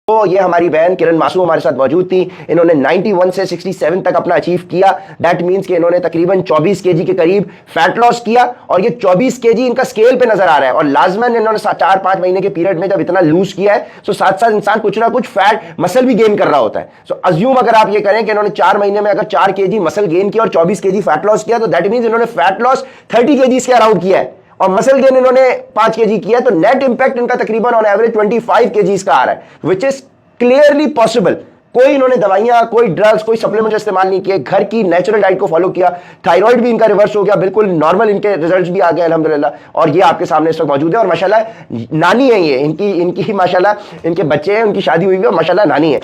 तो ये हमारी बहन किरण मासूम हमारे साथ मौजूद थी। इन्होंने 91 से 67 तक अपना अचीव किया। दैट मींस कि इन्होंने तकरीबन 24 केजी के करीब फैट लॉस किया और ये 24 केजी इनका स्केल पे नजर आ रहा है। और लाजमन इन्होंने 4-5 महीने के पीरियड में जब इतना लूज किया है तो साथ साथ इंसान कुछ ना कुछ फैट मसल भी गेन कर रहा होता है। सो अज्यूम अगर आप ये करें कि इन्होंने 4 महीने में अगर 4 केजी मसल गेन किया और 24 केजी फैट लॉस किया तो दैट मींस इन्होंने फैट लॉस 30 केजी के अराउंड किया है और मसल गेन इन्होंने 5 केजी किया है। तो नेट इंपैक्ट इनका तकरीबन ऑन एवरेज 25 केजी का आ रहा है, विच इज क्लियरली पॉसिबल। कोई इन्होंने दवाइयां, कोई ड्रग्स, कोई सप्लीमेंट इस्तेमाल नहीं किए, घर की नेचुरल डाइट को फॉलो किया। थायराइड भी इनका रिवर्स हो गया, बिल्कुल नॉर्मल इनके रिजल्ट्स भी आ गए अल्हम्दुलिल्लाह। और ये आपके सामने इस वक्त मौजूद है और माशाल्लाह नानी है, ये इनकी माशाल्लाह इनके बच्चे हैं, उनकी शादी हुई है और माशाल्लाह नानी है।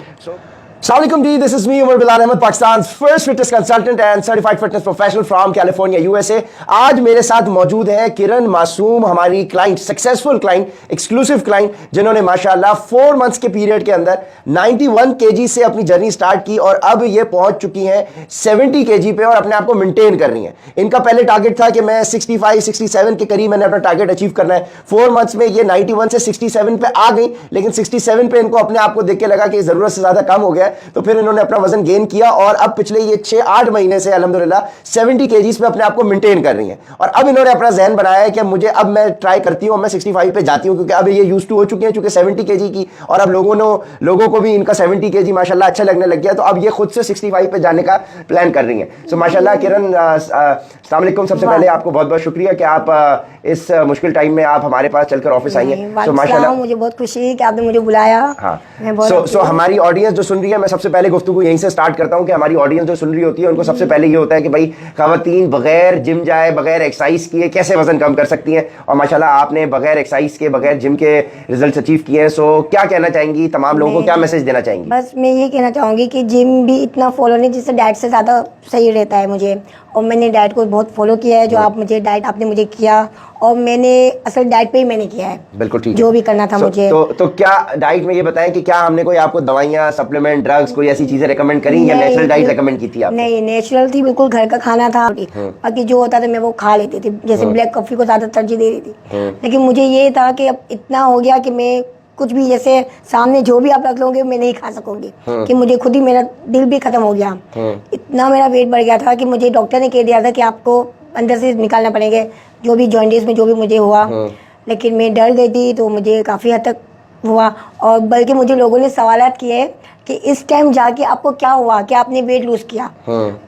Assalamualaikum ji, this is me Umar Bilal Ahmed, Pakistan's first fitness consultant and certified fitness professional from California, USA। आज मेरे साथ मौजूद है किरण मासूम, हमारी client, successful client, exclusive client, जिन्होंने माशाल्लाह 4 मंथ्स के पीरियड के अंदर 91 केजी से अपनी जर्नी स्टार्ट की और अब ये पहुंच चुकी हैं 70 केजी पे और अपने आप को मेंटेन कर रही हैं। इनका पहले टारगेट था कि मैं 65-67 के करीब मैंने अपना टारगेट अचीव करना है। 4 मंथ्स में ये 91 से 67 पे आ गई, लेकिन 67 पे इनको अपने आप को देख के लगा कि जरूरत से ज्यादा कम हो गया, तो फिर इन्होंने अपना वजन गेन किया और अब पिछले ये 6-8 महीने से अल्हम्दुलिल्लाह 70 केजीज पे अपने आप को मेंटेन कर रही हैं। और अब इन्होंने अपना जहन बनाया है कि मुझे अब मैं ट्राई करती हूँ, मैं 65 पे जाती हूँ, क्योंकि अब ये यूज्ड टू हो चुके हैं चूंकि 70 केजी की, और अब लोगों को भी इनका 70 केजी माशाल्लाह अच्छा लगने लग गया, तो अब ये खुद से 65 पे जाने का प्लान कर रही हैं। सो माशाल्लाह किरण, अस्सलाम वालेकुम। सबसे पहले आपको बहुत बहुत शुक्रिया कि आप इस मुश्किल टाइम में आप हमारे पास चलकर ऑफिस आई हैं। सो माशाल्लाह मुझे बहुत खुशी है कि आपने मुझे बुलाया। हाँ, सो हमारी ऑडियंस जो सुन रही है, मैं सबसे पहले गुफ्तगू यहीं से स्टार्ट करता हूं कि हमारी ऑडियंस जो सुन रही होती है उनको सबसे पहले ये होता है कि भाई खवातीन बगैर जिम जाए, बगैर एक्सरसाइज किए कैसे वजन कम कर सकती हैं, और माशाल्लाह आपने बगैर एक्सरसाइज के, बगैर जिम के रिजल्ट्स अचीव किए हैं। सो क्या कहना चाहेंगी तमाम लोगों को, क्या मैसेज देना चाहेंगी? बस मैं ये कहना चाहूँगी कि जिम भी इतना फॉलो नहीं, जिससे डाइट से ज़्यादा सही रहता है मुझे, और मैंने डाइट को बहुत फॉलो किया है। जो आपने मुझे किया, और मैंने असल डाइट पे ही मैंने किया है, बिल्कुल ठीक, जो भी करना था मुझे। तो क्या डाइट में ये बताएं कि क्या हमने कोई आपको दवाइयाँ, सप्लीमेंट, ड्रग्स, कोई ऐसी चीजें रेकमेंड करी या नेचुरल डाइट रेकमेंड की थी आपने? नहीं, नेचुरल थी, बिल्कुल घर का खाना था। बाकी जो होता था मैं वो खा लेती थी, जैसे ब्लैक कॉफी को ज्यादा तरजीह दे रही थी। लेकिन मुझे ये था कि अब इतना हो गया कि मैं कुछ भी, जैसे सामने जो भी आप रख लोगे मैं नहीं खा सकूंगी, कि मुझे खुद ही, मेरा दिल भी खत्म हो गया। इतना मेरा वेट बढ़ गया था कि मुझे डॉक्टर ने कह दिया था कि आपको अंदर से निकालना पड़ेगा जो भी जॉइंटिस में जो भी मुझे हुआ। लेकिन मैं डर गई थी, तो मुझे काफ़ी हद तक हुआ, और बल्कि मुझे लोगों ने सवालात किए कि इस टाइम जाके आपको क्या हुआ, कि आपने वेट लूज किया।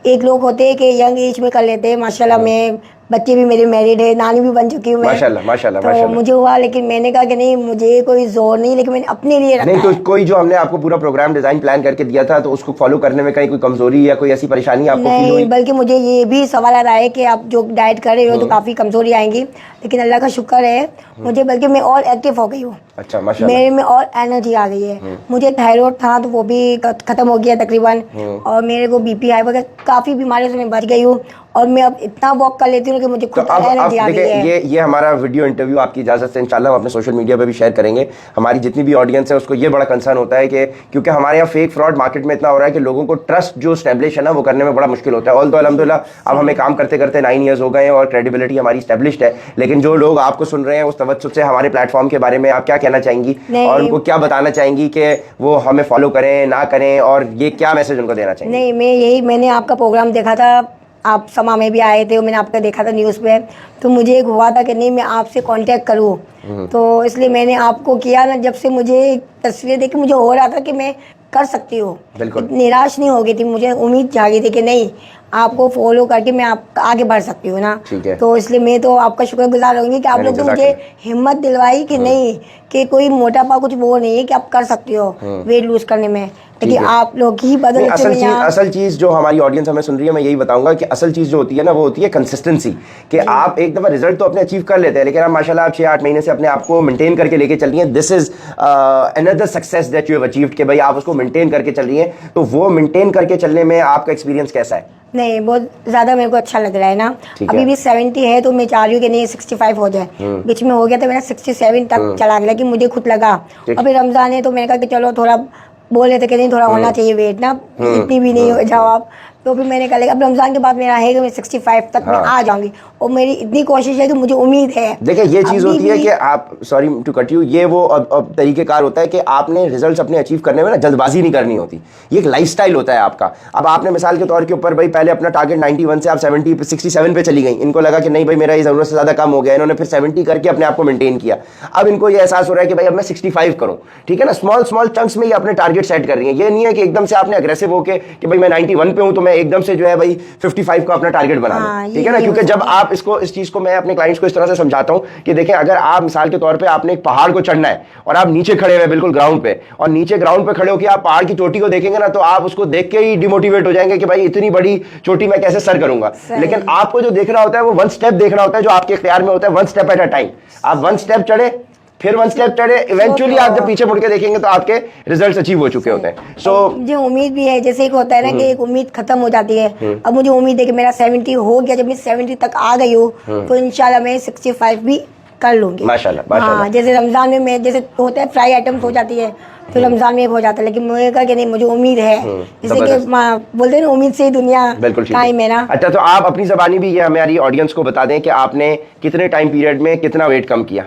एक लोग होते हैं कि यंग एज में कर लेते हैं, माशाल्लाह मैं, बच्चे भी मेरे मैरिड है, नानी भी बन चुकी हूँ मैं, माशाल्लाह माशाल्लाह तो माशाल्लाह। मुझे हुआ, लेकिन मैंने कहा कि नहीं, मुझे कोई जोर नहीं, लेकिन मैंने अपने लिए रखा नहीं, तो कोई जो हमने आपको पूरा प्रोग्राम डिजाइन प्लान करके दिया था, तो उसको फॉलो करने में कहीं कोई कमजोरी या कोई ऐसी परेशानी आपको फील हुई? नहीं, बल्कि मुझे ये भी सवाल आ रहा है कि आप जो डाइट कर रहे हो तो काफ़ी कमजोरी आएंगी, लेकिन अल्लाह का शुक्र है मुझे, बल्कि मैं और एक्टिव हो गई हूँ। अच्छा, माशाल्लाह। मेरे में और एनर्जी आ गई है। मुझे थायराइड था तो वो भी खत्म हो गया तकरीबन, और मेरे को बीपी हाई वगैरह काफ़ी बीमारियों से मैं बच गई हूँ, और मैं अब इतना वॉक कर लेती हूँ कि मुझे खुद एनर्जी आ गई है। ये हमारा वीडियो इंटरव्यू आपकी इजाजत से इंशाल्लाह हम अपने सोशल मीडिया पे भी शेयर करेंगे। हमारी जितनी भी ऑडियंस है उसको ये बड़ा कंसर्न होता है कि क्योंकि हमारे यहाँ फेक फ्रॉड मार्केट में इतना हो रहा है कि लोगों को ट्रस्ट जो स्टैब्लिश है ना वो करने में बड़ा मुश्किल होता है। ऑल तो अल्हम्दुलिल्लाह अब हमें काम करते करते 9 ईयर्स हो गए हैं और क्रेडिबिलिटी हमारी स्टैब्लिश्ड है, लेकिन जो लोग आपको सुन रहे हैं उस तवज्जुह से हमारे प्लेटफॉर्म के बारे में आप क्या कहना चाहेंगी और उनको क्या बताना चाहेंगी कि वो हमें फॉलो करें ना करें, और ये क्या मैसेज उनको देना चाहिए? नहीं, मैंने आपका प्रोग्राम देखा था, आप समा में भी आए थे, मैंने आपका देखा था न्यूज़ पे, तो मुझे एक हुआ था कि नहीं मैं आपसे कांटेक्ट करूं, तो इसलिए मैंने आपको किया ना। जब से मुझे तस्वीरें देखी मुझे हो रहा था कि मैं कर सकती हूँ, निराश नहीं हो गई थी, मुझे उम्मीद जागी थी कि नहीं, आपको फॉलो करके मैं आप आगे बढ़ सकती हूँ ना। तो इसलिए मैं तो आपका शुक्रगुजार रहूंगी कि आप लोग ने मुझे हिम्मत दिलवाई कि नहीं, कि कोई मोटापा कुछ वो नहीं है, कि आप कर सकती हो वेट लूज करने में, लेकिन आप लोग ही बदल। असल चीज जो हमारी ऑडियंस हमें सुन रही है, मैं यही बताऊंगा कि असल चीज जो होती है ना वो होती है कंसिस्टेंसी, कि आप एक दफा रिजल्ट तो अपने अचीव कर लेते हैं, लेकिन आप माशाल्लाह आप 6-8 महीने से अपने आप को मेंटेन करके लेके चल रही हैं। This is another success that you have achieved, कि भाई आप उसको मेंटेन करके चल रही हैं। तो वो मेंटेन करके चलने में आपका एक्सपीरियंस कैसा है? नहीं, बहुत ज़्यादा मेरे को अच्छा लग रहा है ना। अभी भी 70 है, तो मैं चाह रही हूँ कि नहीं 65 हो जाए। बीच में हो गया था मेरा 67 तक चला गया, लेकिन मुझे खुद लगा। अभी रमज़ान है तो मैंने कहा कि चलो थोड़ा बोले थे कि नहीं थोड़ा होना चाहिए वेट ना, इतनी भी नहीं हो जाओ आप, तो फिर मैंने कहा अब रमज़ान के बाद मेरा है कि मैं 65 तक मैं आ जाऊंगी, और मेरी इतनी कोशिश है कि मुझे उम्मीद है। देखिए ये चीज़ होती है कि आप, सॉरी टू कट यू, ये वो अब तरीक़ेकार होता है कि आपने रिजल्ट्स अपने अचीव करने में ना जल्दबाजी नहीं करनी होती। ये एक लाइफस्टाइल होता है आपका। अब आपने मिसाल के तौर के ऊपर भाई पहले अपना टारगेट 91 से आप 67 पे चली गई, इनको लगा कि नहीं भाई मेरा ये ज़रूरत से ज़्यादा कम हो गया, इन्होंने फिर 70 करके अपने आप को मेंटेन किया। अब इनको ये एहसास हो रहा है कि भाई अब मैं 65 करूँ, ठीक है ना। स्मॉल स्मॉल चंक्स में ये अपने टारगेट सेट कर रही है। ये नहीं है कि एकदम से आपने अग्रेसिव होके कि भाई मैं 91 पे हूँ तो मैं एकदम से जो है भाई 55 को अपना टारगेट बना लूं, ठीक है ना। क्योंकि जब आप इस चीज़ को मैं अपने क्लाइंट्स को इस तरह से समझाता हूँ कि देखें, अगर आप मिसाल के तौर पे आपने एक पहाड़ को चढ़ना है और आप नीचे खड़े हुए बिल्कुल ग्राउंड पे, और नीचे ग्राउंड पे खड़े होकर आप पहाड़ की चोटी को देखेंगे ना, तो आप उसको देख के ही डिमोटिवेट हो जाएंगे कि भाई इतनी बड़ी चोटी मैं कैसे सर करूंगा। लेकिन आपको जो देखना होता है वो वन स्टेप देखना होता है, जो आपके इख्तियार में होता है, one step at a time. आप वन स्टेप चढ़े, फिर वन स्टेप चढ़े, इवेंचुअली आप जब पीछे मुड़ के देखेंगे तो आपके रिजल्ट्स अचीव हो चुके होते हैं। सो मुझे उम्मीद भी है, जैसे एक होता है ना कि एक उम्मीद खत्म हो जाती है, अब मुझे उम्मीद है कि मेरा 70 हो गया। जब मैं 70 तक आ गई हूँ तो इंशाल्लाह मैं 65 भी कर लूंगी माशाल्लाह माशाल्लाह। हाँ, जैसे रमजान में मैं जैसे होता है फ्राई आइटम्स हो जाती है, तो रमजान में हो जाता है, लेकिन मुझे कहा कि नहीं, मुझे उम्मीद है। जैसे कि बोलते हैं ना, उम्मीद से ही दुनिया कायम है ना। अच्छा, तो आप अपनी ज़बानी भी ये हमारी ऑडियंस को बता दें कि आपने कितने टाइम पीरियड में कितना वेट कम किया।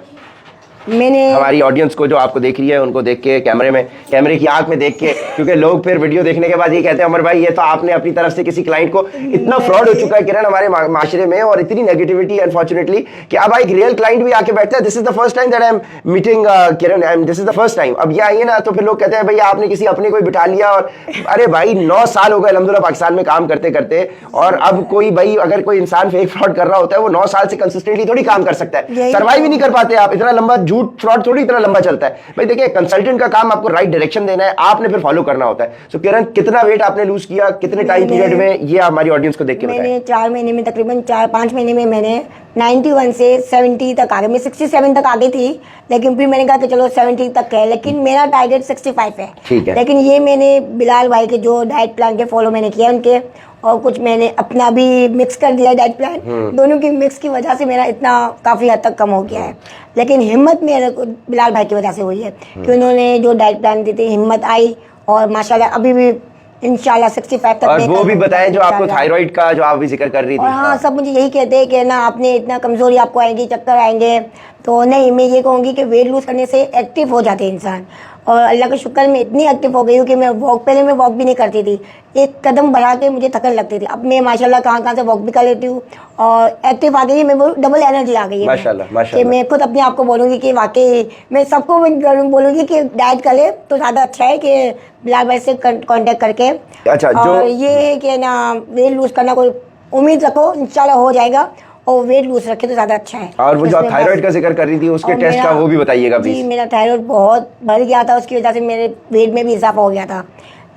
मैंने हमारी ऑडियंस को जो आपको देख रही है उनको देख के, कैमरे की आंख में देख के, क्योंकि लोग फिर वीडियो देखने के बाद ये कहते हैं अमर भाई ये तो आपने अपनी तरफ से किसी क्लाइंट को, इतना फ्रॉड हो चुका है किरण हमारे माशरे में, और इतनी नेगेटिविटी अनफॉर्चुनेटली कि अब एक रियल क्लाइंट भी आके बैठता है। This is the first time that I am meeting Kiran, this is the first time. अब ये आइए ना तो फिर लोग कहते हैं भाई आपने किसी अपने को बिठा लिया, और अरे भाई 9 साल हो गए अल्हम्दुलिल्लाह पाकिस्तान में काम करते करते, और अब कोई भाई अगर कोई इंसान फेक फ्रॉड कर रहा होता है वो 9 साल से कंसिस्टेंटली थोड़ी काम कर सकता है, सर्वाइव ही नहीं कर पाते आप। इतना लंबा झूठ फ्रॉड थोड़ी इतना लंबा चलता है भाई। देखिए, कंसल्टेंट का काम आपको राइट डायरेक्शन देना है, आपने फिर फॉलो करना होता है। सो किरण, कितना वेट आपने लूज किया, कितने टाइम पीरियड में, ये हमारी ऑडियंस को देख के बताएं। मैंने 4 महीने में, तकरीबन 4-5 महीने में मैंने 91 से 70 तक आ गई। मैं 67 तक आ गई थी, लेकिन फिर मैंने कहा कि चलो 70 तक है, लेकिन मेरा टारगेट 65 है। ठीक है। लेकिन ये मैंने बिलाल भाई के जो डाइट प्लान के फॉलो मैंने किया उनके, और कुछ मैंने अपना भी मिक्स कर दिया डाइट प्लान, दोनों की मिक्स की वजह से मेरा इतना काफ़ी हद तक कम हो गया है। लेकिन हिम्मत मेरे को बिलाल भाई की वजह से हुई है कि उन्होंने जो डाइट प्लान दी थी, हिम्मत आई, और माशाल्लाह अभी भी इंशाल्लाह 65 तक। और वो भी बताएं जो आपको थायराइड का जो आप भी जिक्र कर रही थी। और हाँ, सब मुझे यही कहते हैं कि ना आपने इतना कमजोरी आपको आएगी, चक्कर आएंगे, तो नहीं, मैं ये कहूँगी कि वेट लूज करने से एक्टिव हो जाते हैं इंसान। और अल्लाह का शुक्र मैं इतनी एक्टिव हो गई हूँ कि मैं पहले मैं वॉक भी नहीं करती थी, एक कदम बढ़ा के मुझे थकन लगती थी। अब मैं माशाल्लाह कहाँ से वॉक भी कर लेती हूँ, और एक्टिव आ गई है, मैं वो डबल एनर्जी आ गई है माशाल्लाह माशाल्लाह। कि मैं खुद अपने आप को बोलूँगी कि वाकई मैं सबको बोलूँगी कि डाइट कर ले तो ज़्यादा अच्छा है कि बिलाल भाई से कांटेक्ट करके। अच्छा, और ये है कि ना वेट लूज करना, कोई उम्मीद रखो इंशाल्लाह हो जाएगा, और वेट लूज रखे तो ज़्यादा अच्छा है। और वो जो आप थायराइड का जिक्र कर रही थी उसके टेस्ट का वो भी बताइएगा प्लीज। जी, मेरा थायराइड बहुत बढ़ गया था, उसकी वजह से मेरे वेट में भी इजाफा हो गया था।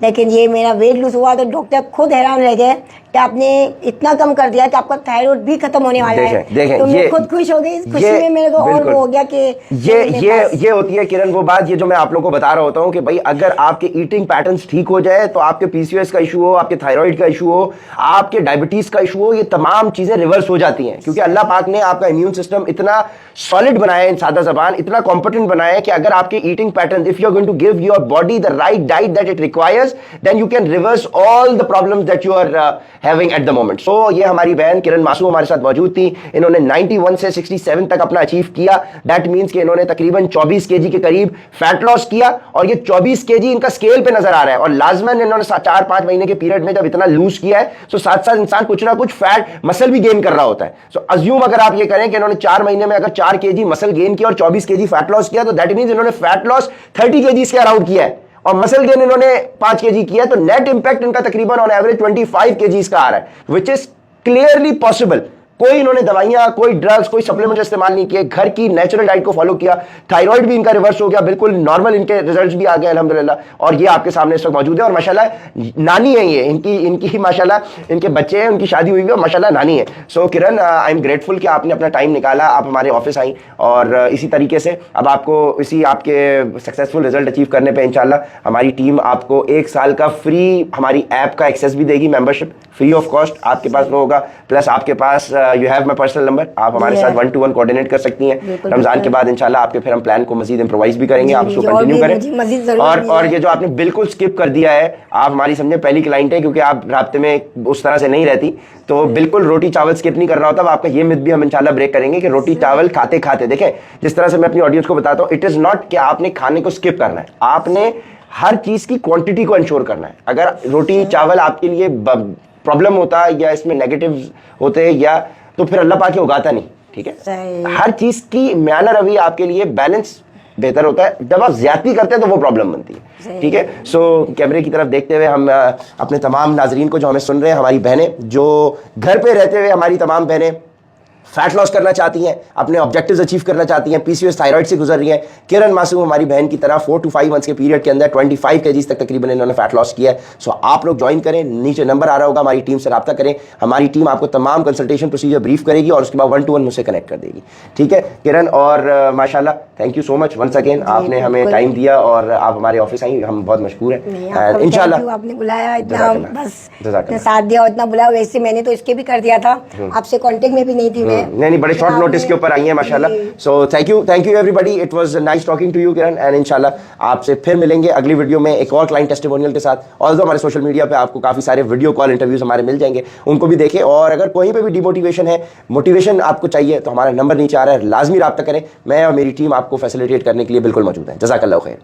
लेकिन ये मेरा वेट लूज हुआ तो डॉक्टर खुद हैरान रह गए कि आपने इतना कम कर दिया कि आपका थायराइड भी खत्म होने वाला है। देखें, तो मैं खुद खुश हो गई, इस खुशी में मेरे को और वो हो गया कि ये होती है किरण वो बात, ये जो मैं आप लोगों को बता रहा होता हूँ कि भाई अगर आपके ईटिंग पैटर्न्स ठीक हो जाए तो आपके पीसीओएस का इशू हो, आपके थायराइड का इशू हो, आपके डायबिटीज का इशू हो, ये तमाम चीजें रिवर्स हो जाती हैं। क्योंकि अल्लाह पाक ने आपका इम्यून सिस्टम इतना सॉलिड बनाया है, सादा जबान इतना कॉम्पिटेंट बनाया है कि अगर आपके eating pattern, if you are going to give your body the right diet that it requires, then you can reverse all the problems that you are having at the moment. So ये हमारी बहन किरण मासूम हमारे साथ मौजूद थी। इन्होंने 91 से 67 तक अपना अचीव किया। दैट मींस कि इन्होंने तकरीबन 24 केजी के करीब फैट लॉस किया, और ये 24 केजी इनका स्केल पे नजर आ रहा है। और लाजमन इन्होंने 4-5 महीने के पीरियड में जब इतना लूज किया है तो साथ साथ इंसान कुछ ना कुछ फैट मसल भी गेन कर रहा होता है। सो अज्यूम अगर आप ये करें कि इन्होंने 4 महीने में अगर 4 केजी मसल गेन किया और 24 केजी फैट लॉस किया, तो दैट मींस इन्होंने फैट लॉस 30 केजी के अराउंड किया है, और मसल गेन इन्होंने 5 केजी किया है। तो नेट इंपैक्ट इनका तकरीबन ऑन एवरेज 25 केजीज का आ रहा है, विच इज क्लियरली पॉसिबल। कोई इन्होंने दवाइयां, कोई ड्रग्स, कोई सप्लीमेंट इस्तेमाल नहीं किए, घर की नेचुरल डाइट को फॉलो किया। थायराइड भी इनका रिवर्स हो गया, बिल्कुल नॉर्मल इनके रिजल्ट्स भी आ गए अल्हम्दुलिल्लाह। और ये आपके सामने इस वक्त मौजूद है, और माशाल्लाह नानी है ये, इनकी माशाल्लाह इनके बच्चे हैं, उनकी शादी हुई है, और माशाल्लाह नानी है। सो किरण, आई एम ग्रेटफुल कि आपने अपना टाइम निकाला, आप हमारे ऑफिस आई, और इसी तरीके से अब आपको इसी आपके सक्सेसफुल रिजल्ट अचीव करने पर इंशाल्लाह हमारी टीम आपको 1 साल का फ्री हमारी ऐप का एक्सेस भी देगी, मेंबरशिप फ्री ऑफ कॉस्ट आपके पास वो होगा। प्लस आपके पास you have my personal number, आप हमारे साथ 1-to-1 कोऑर्डिनेट कर सकती हैं। रमजान के बाद इंशाल्लाह आपके फिर हम प्लान को मजीद इम्प्रोवाइज भी करेंगे, आप उसको कंटिन्यू करें। और ये जो आपने बिल्कुल स्किप कर दिया है, आप हमारी समझे पहली क्लाइंट है, क्योंकि आप राब्ते में उस तरह से नहीं रहती, तो बिल्कुल रोटी चावल स्किप नहीं करना होता। आपका ये मिथ भी हम इंशाल्लाह ब्रेक करेंगे कि रोटी चावल खाते खाते, देखें जिस तरह से मैं अपनी ऑडियंस को बताता हूँ, इट इज नॉट कि आपने खाने को स्किप करना है, आपने हर चीज की क्वांटिटी को इंश्योर करना है। अगर रोटी चावल आपके लिए प्रॉब्लम होता या इसमें नेगेटिव होते या, तो फिर अल्लाह पाक उगाता नहीं, ठीक है। हर चीज की म्यान रवि आपके लिए बैलेंस बेहतर होता है। जब आप ज्यादती करते हैं तो वो प्रॉब्लम बनती है, ठीक है। सो कैमरे की तरफ देखते हुए हम अपने तमाम नाजरीन को जो हमें सुन रहे हैं, हमारी बहनें जो घर पे रहते हुए, हमारी तमाम बहनें फैट लॉस करना चाहती हैं, अपने ऑब्जेक्टिव्स अचीव करना चाहती हैं, पीसीओएस थायराइड से गुजर रही हैं, किरण मासूम हमारी बहन की तरह 4 to 5 मंथ्स के पीरियड के अंदर 25 kg तक तकरीबन इन्होंने फैट लॉस किया है। सो आप लोग ज्वाइन करें, नीचे नंबर आ रहा होगा, हमारी टीम से रब्ता करें, हमारी टीम आपको तमाम कंसल्टेशन प्रोसीजर ब्रीफ करेगी और उसके बाद 1-to-1 मुझसे कनेक्ट कर देगी, ठीक है किरण। और माशाल्लाह thank you so much once again, आपने हमें टाइम दिया और आप हमारे ऑफिस आई, हम बहुत मशहूर हैं। इंशाल्लाह आपने बुलाया, इतना बस साथ दिया और इतना बुलाया। वैसे मैंने तो इसके भी कर दिया था, आपसे कांटेक्ट में भी नहीं थी मैं। नहीं, बड़े शॉर्ट नोटिस के ऊपर आई है माशाल्लाह। So thank you everybody, it was nice talking to you Kiran, and इंशाल्लाह आपसे फिर मिलेंगे अगली वीडियो में एक और क्लाइंट टेस्टिमोनियल के साथ। ऑल्सो हमारे सोशल मीडिया पे आपको काफी सारे वीडियो कॉल इंटरव्यूज हमारे मिल जाएंगे, उनको भी देखें। और अगर कहीं पे भी डिमोटिवेशन है, मोटिवेशन आपको चाहिए, तो हमारा नंबर नीचे आ रहा है, लाजमी रब्ता करें। मैं और मेरी टीम आपको फैसिलिटेट करने के लिए बिल्कुल मौजूद है। जज़ाकल्लाह खैर।